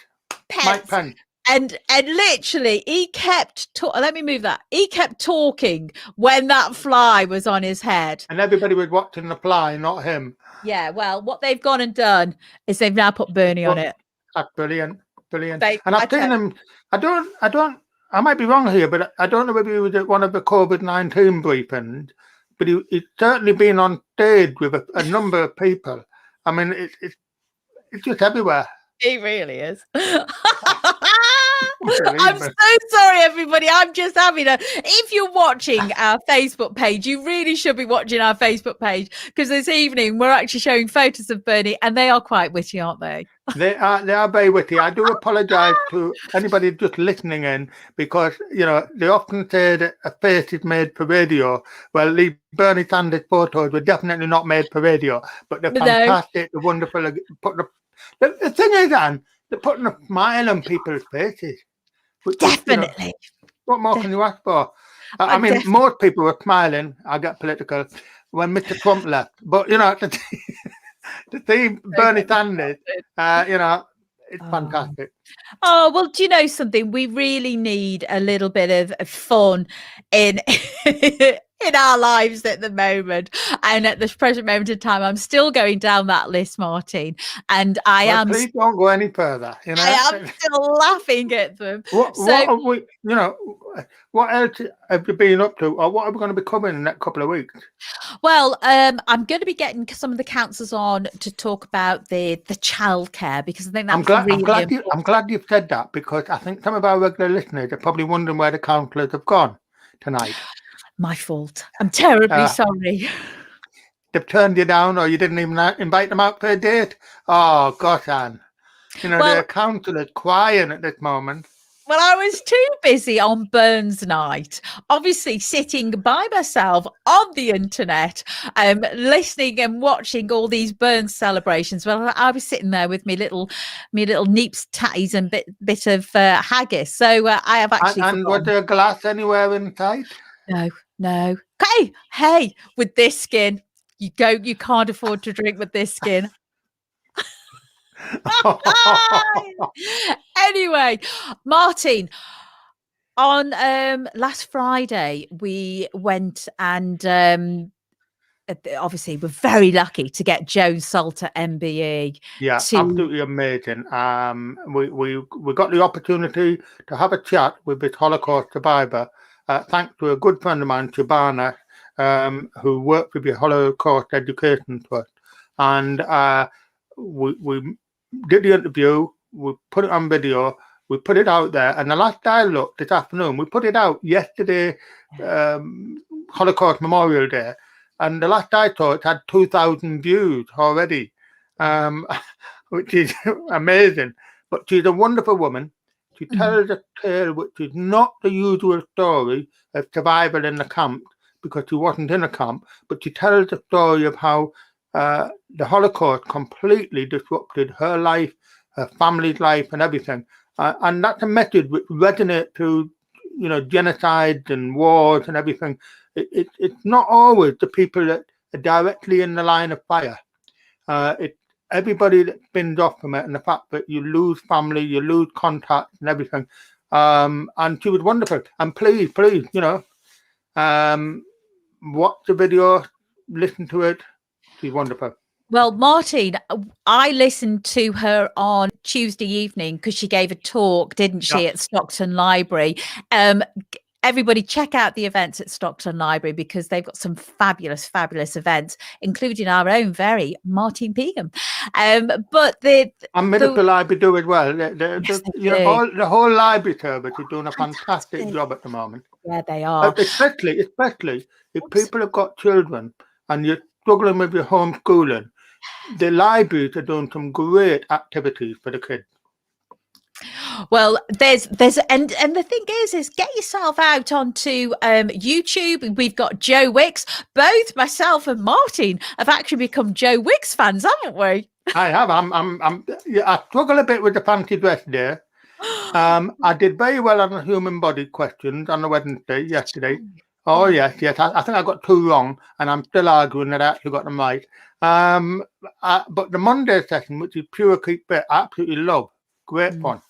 Mike Pence. And literally, he kept. Let me move that. He kept talking when that fly was on his head, and everybody was watching the fly, not him. Yeah. Well, what they've gone and done is they've now put Bernie on it. That's brilliant. And I've seen him. I might be wrong here, but I don't know whether he was at one of the COVID-19 briefings, but he's certainly been on stage with a number of people. I mean, it's just everywhere. He really is. I'm Believe me. so sorry, everybody. I'm just having a. If you're watching our Facebook page, you really should be watching our Facebook page because this evening we're actually showing photos of Bernie, and they are quite witty, aren't they? They are very witty. I do apologise to anybody just listening in because they often say that a face is made for radio. Well, the Bernie Sanders photos were definitely not made for radio, but they're No. fantastic. They're wonderful. The thing is, Anne, they're putting a smile on people's faces. Which is, Definitely. what more can you ask for? I mean, definitely. most people were smiling. I get political when Mr. Trump left, but to see Bernie Sanders, it's fantastic. Oh, well, do you know something? We really need a little bit of fun in in our lives at the moment. And at this present moment in time, I'm still going down that list, Martin. And Please don't go any further. I am still laughing at them. What have we, what else have you been up to, or what are we going to be covering in the next couple of weeks? Well, I'm going to be getting some of the councillors on to talk about the childcare because I think that's I'm glad you've said that because I think some of our regular listeners are probably wondering where the councillors have gone tonight. My fault. I'm terribly sorry. They've turned you down, or you didn't even invite them out for a date. Oh gosh, Anne. The councillors crying at this moment. Well, I was too busy on Burns night, obviously sitting by myself on the internet, listening and watching all these Burns celebrations. Well, I was sitting there with me little neeps, tatties, and bit of haggis. So I have actually. And was there a glass anywhere inside? No. Hey, with this skin, you can't afford to drink with this skin. Anyway, Martin, on last Friday we went and obviously we're very lucky to get Joan Salter MBE. Yeah, absolutely amazing. We got the opportunity to have a chat with this Holocaust survivor, thanks to a good friend of mine, Shabana, who worked with the Holocaust Education Trust, and we did the interview. We put it on video. We put it out there, and the last I looked this afternoon, we put it out yesterday, Holocaust Memorial Day, and the last I saw it had 2,000 views already, which is amazing. But she's a wonderful woman. She tells a tale which is not the usual story of survival in the camp, because she wasn't in a camp, but she tells the story of how the Holocaust completely disrupted her life, her family's life, and everything. And that's a message which resonates through, genocides and wars and everything. It's not always the people that are directly in the line of fire. It's everybody that spins off from it, and the fact that you lose family, you lose contact and everything. And she was wonderful. And please, watch the video, listen to it. She's wonderful. Well, Martin, I listened to her on Tuesday evening because she gave a talk, didn't she, at Stockton Library. Everybody check out the events at Stockton Library because they've got some fabulous, fabulous events, including our own very Martin Pegham. But and Middlesbrough Library do as well. The whole library service is doing a fantastic job at the moment. Yeah, they are. Especially if people have got children and you're struggling with your homeschooling, the libraries are doing some great activities for the kids. Well, there's and the thing is get yourself out onto YouTube. We've got Joe Wicks. Both myself and Martin have actually become Joe Wicks fans, haven't we? I have. I struggle a bit with the fancy dress there. I did very well on the human body questions on the Wednesday yesterday. Oh yes. I think I got 2 wrong, and I'm still arguing that I actually got them right. But the Monday session, which is pure keep fit, I absolutely love. Great fun.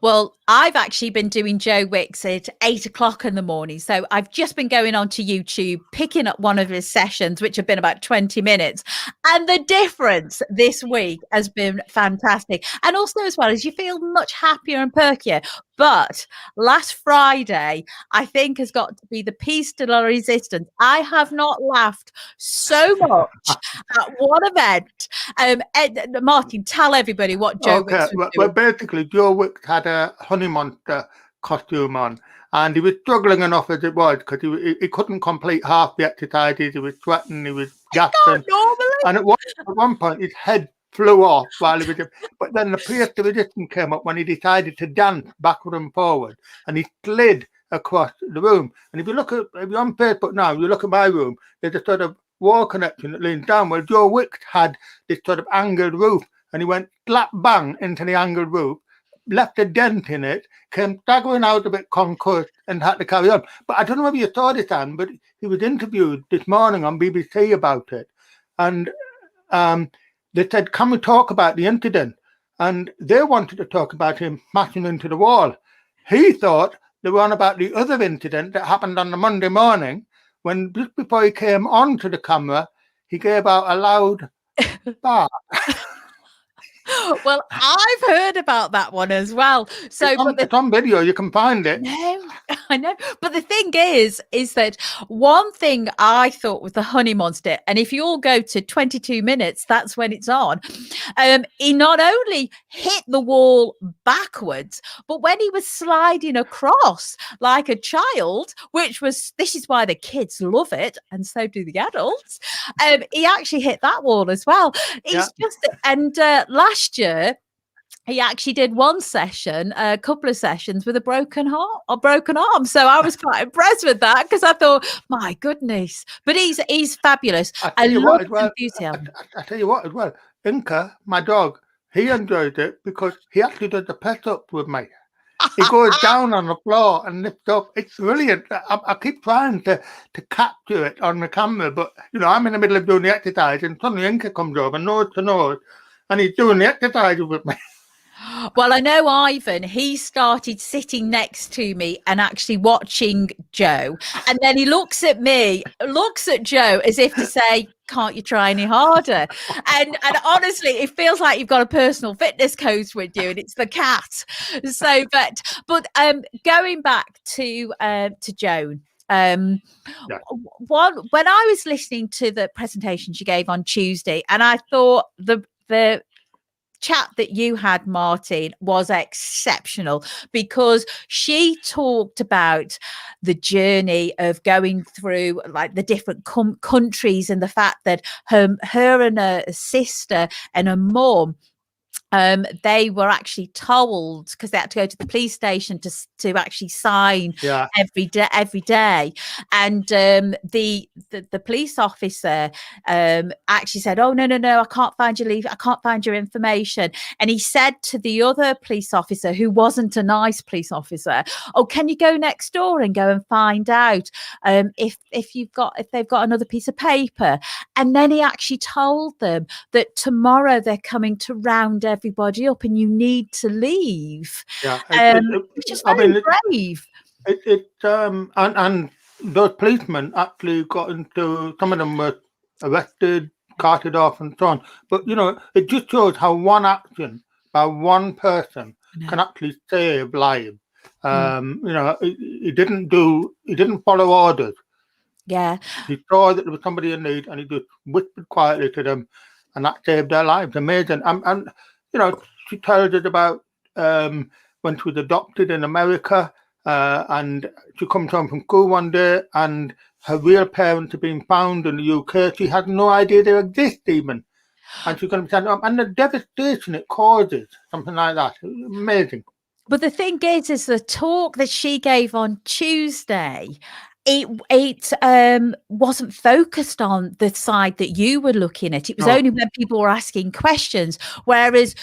Well, I've actually been doing Joe Wicks at 8 o'clock in the morning. So I've just been going onto YouTube, picking up one of his sessions, which have been about 20 minutes. And the difference this week has been fantastic. And also as well as you feel much happier and perkier. But last Friday, I think has got to be the piece de la resistance. I have not laughed so much at one event Martin, tell everybody what Joe Okay, Wicks was well, doing. basically, Joe Wicks had a Honey Monster costume on, and he was struggling enough as it was because he couldn't complete half the exercises. He was sweating, he was gasping, Normally, and at one point his head flew off while he was. But then the Pierce the Magician came up when he decided to dance backward and forward, and he slid across the room. And if you're on Facebook now, you look at my room, there's a sort of wall connection that leans down. Well, Joe Wicks had this sort of angled roof, and he went slap bang into the angled roof, left a dent in it, came staggering out a bit concussed, and had to carry on. But I don't know whether you saw this, Anne, but he was interviewed this morning on BBC about it, and they said, "Can we talk about the incident?" And they wanted to talk about him smashing into the wall. He thought they were on about the other incident that happened on the Monday morning, when just before he came onto the camera, he gave out a loud bark. well, I've heard about that one as well. So, It's on video, you can find it. No, I know. But the thing is that one thing I thought with the Honey Monster, and if you all go to 22 minutes, that's when it's on. He not only hit the wall backwards, but when he was sliding across like a child, this is why the kids love it, and so do the adults. He actually hit that wall as well. Last year, he actually did one session, a couple of sessions with a broken arm. So I was quite impressed with that because I thought, my goodness. But he's fabulous. I love his enthusiasm. I tell you what as well, Inca, my dog, he enjoyed it because he actually does the press up with me. He goes down on the floor and lifts up. It's brilliant. I keep trying to capture it on the camera, but I'm in the middle of doing the exercise, and suddenly Inca comes over nose to nose, and he's doing the exercise with me. Well, I know Ivan, he started sitting next to me and actually watching Joe. And then he looks at Joe as if to say, can't you try any harder? And honestly, it feels like you've got a personal fitness coach with you, and it's the cat. So, but going back to Joan. When I was listening to the presentation she gave on Tuesday, and I thought the chat that you had, Martin, was exceptional because she talked about the journey of going through like the different countries, and the fact that her and her sister and her mum, they were actually told, because they had to go to the police station to actually sign every day, and the police officer actually said, "Oh no, I can't find your leave, I can't find your information." And he said to the other police officer, who wasn't a nice police officer, "Oh, can you go next door and go and find out if they've got another piece of paper?" And then he actually told them that tomorrow they're coming to round everybody up and you need to leave. Which is very brave. And those policemen actually got into, some of them were arrested, carted off and so on. But it just shows how one action by one person can actually save lives. He didn't follow orders. Yeah. He saw that there was somebody in need and he just whispered quietly to them, and that saved their lives. Amazing. And she tells us about when she was adopted in America, and she comes home from school one day and her real parents have been found in the UK. She had no idea they exist even. And she's going to be sent up, and the devastation it causes, something like that. Amazing. But the thing is the talk that she gave on Tuesday, it wasn't focused on the side that you were looking at. It was only when people were asking questions. Whereas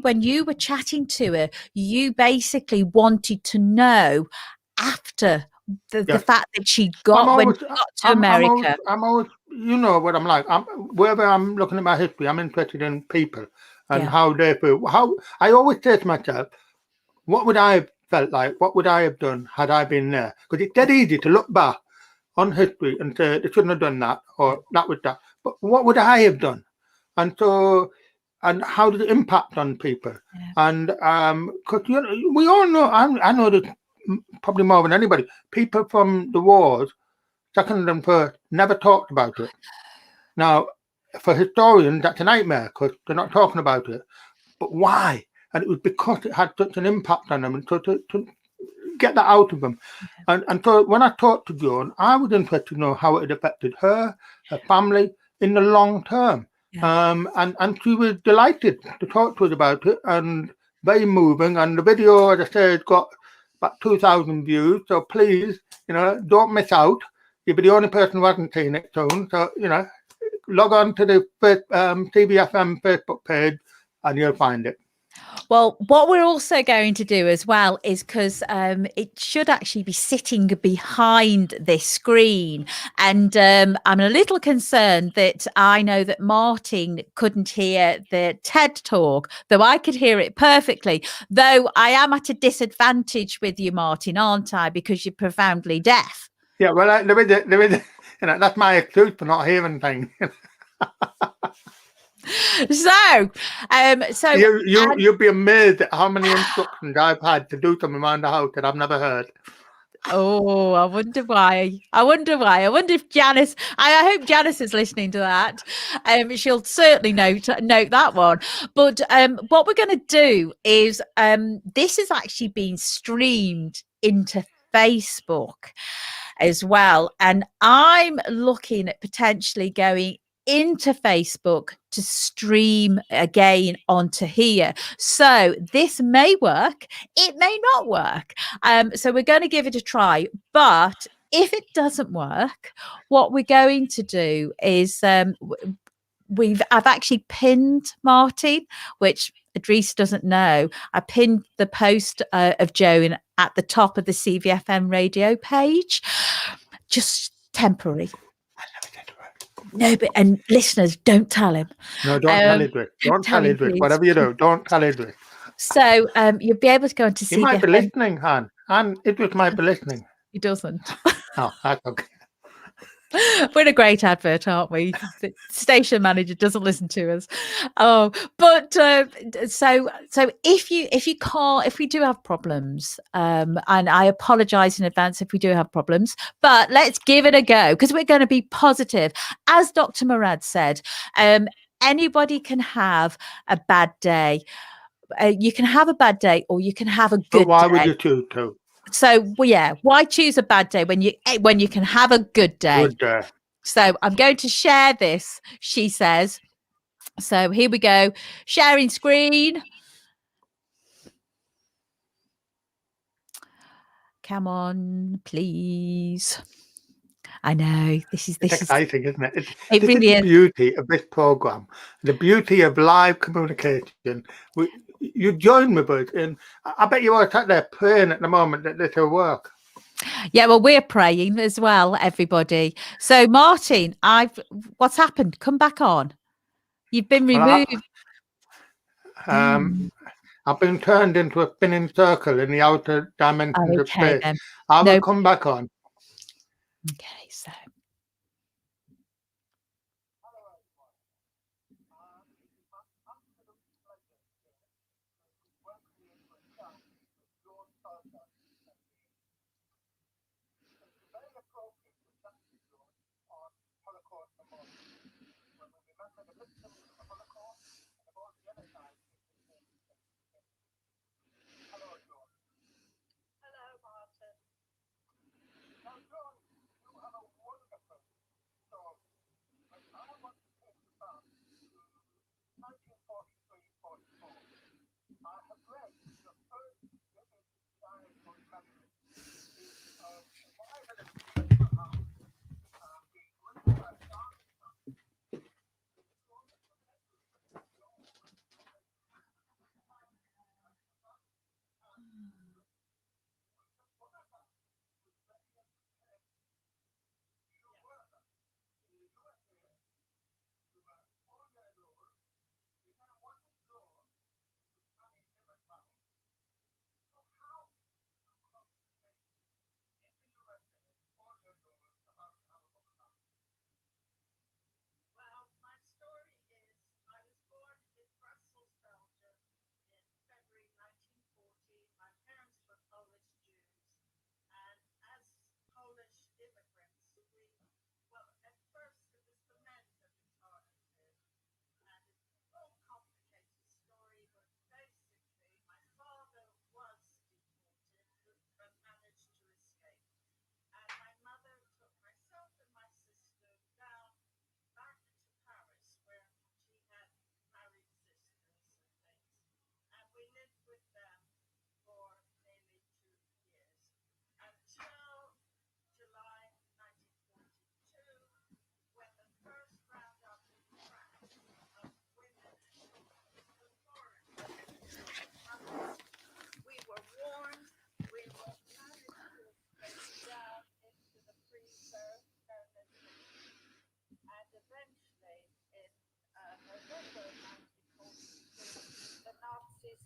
when you were chatting to her, you basically wanted to know after the fact that she got to America. I'm always, you know what I'm like. Wherever I'm looking at my history, I'm interested in people and how they feel. How I always say to myself, what would I have felt like? What would I have done had I been there? Because it's dead easy to look back on history and say they shouldn't have done that, or that was that. But what would I have done? And so, and how did it impact on people? Yeah. And because we all know, I know that probably more than anybody, people from the wars, second and first, never talked about it. Now, for historians, that's a nightmare because they're not talking about it. But why? And it was because it had such an impact on them, and so to get that out of them. And so when I talked to Joan, I was interested to know how it had affected her family in the long term. And she was delighted to talk to us about it, and very moving. And the video, as I said, got about 2,000 views. So please, don't miss out. You'll be the only person who hasn't seen it soon. So, log on to the CBFM Facebook page and you'll find it. Well, what we're also going to do as well is because it should actually be sitting behind this screen. And I'm a little concerned that I know that Martin couldn't hear the TED talk, though I could hear it perfectly. Though I am at a disadvantage with you, Martin, aren't I? Because you're profoundly deaf. Yeah, well, that's my excuse for not hearing things. So you'd be amazed at how many instructions I've had to do something around the house that I've never heard. Oh, I wonder why. I wonder if Janice. I hope Janice is listening to that. She'll certainly note that one. But what we're going to do is this is actually being streamed into Facebook as well, and I'm looking at potentially going into Facebook to stream again onto here. So this may work, it may not work. So we're going to give it a try. But if it doesn't work, what we're going to do is I've actually pinned Martin, which Idris doesn't know. I pinned the post of Joan at the top of the CVFM radio page, just temporary. No, but and listeners, don't tell him. No, don't tell Idris. Don't tell Idris. Whatever you do, don't tell Idris. So you'll be able to go into CVFM. He might be listening, Han. And Idris might be listening. He doesn't. Oh, that's okay. We're a great advert, aren't we? The station manager doesn't listen to us. Oh, but so if we do have problems, and I apologize in advance if we do have problems, but let's give it a go because we're going to be positive. As Dr. Murad said, anybody can have a bad day. You can have a bad day or you can have a good day. But why would you choose to? So, well, yeah, why choose a bad day when you can have a good day? Good day. So I'm going to share this, she says. So here we go. Sharing screen. Come on, please. I know this is exciting, isn't it? It really is. The beauty of this program, the beauty of live communication. You join with us, and I bet you are sat there praying at the moment that this will work. Yeah, well, we're praying as well, everybody. So, Martin, what's happened? Come back on. You've been removed. I've been turned into a spinning circle in the outer dimensions of space. Then. I will come back on. Okay, so.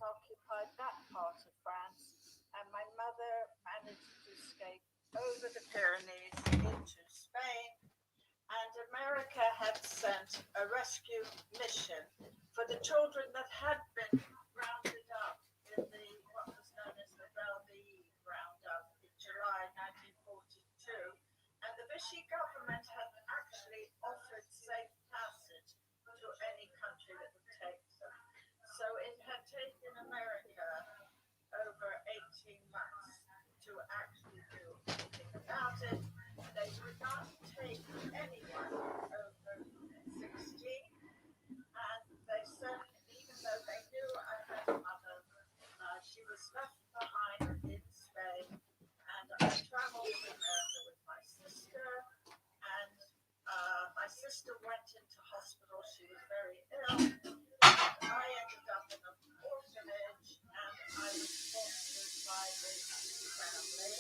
occupied that part of France, and my mother managed to escape over the Pyrenees into Spain. And America had sent a rescue mission for the children that had been rounded up in the what was known as the Valby roundup in July 1942. And the Vichy government had actually offered safe passage to any country that would take them. So it had taken America over 18 months to actually do anything about it. They would not take anyone over 16, and they certainly, even though they knew I had a mother, she was left behind in Spain, and I traveled to America with my sister, and my sister went into hospital. She was very ill. I ended up in an orphanage, and I was fostered by this family.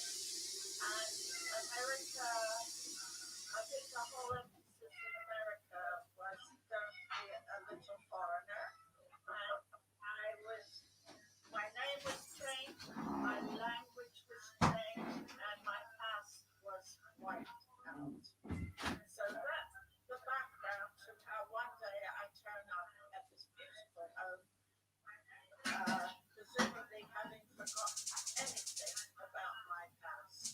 And America, I think the whole emphasis in America was don't be a little foreigner. And my name was changed, my language was changed, and my past was wiped out. So that's the background to how one day I turn up at this beautiful home, presumably having forgotten anything about my past.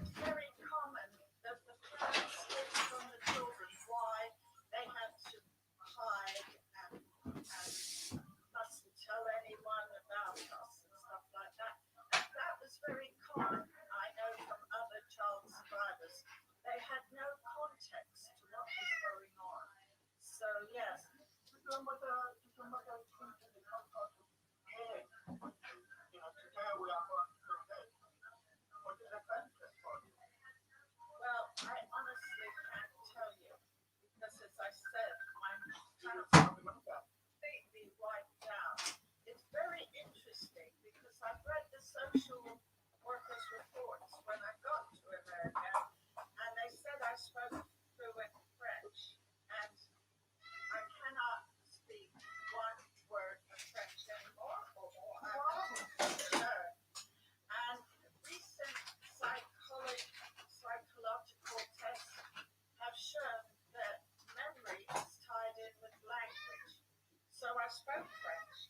It's very common that the parents hid from the children why they had to hide and mustn't tell anyone about us and stuff like that. And that was very common. I know from other child survivors, they had no context to what was going on. So yes. Well, I honestly can't tell you because, as I said, my past completely wiped out. It's very interesting because I've read the social workers' reports when I got to America, and they said I spoke fluent French, and I cannot speak one word of French anymore, or I have to learn. And recent psychological tests have shown that memory is tied in with language. So I spoke French,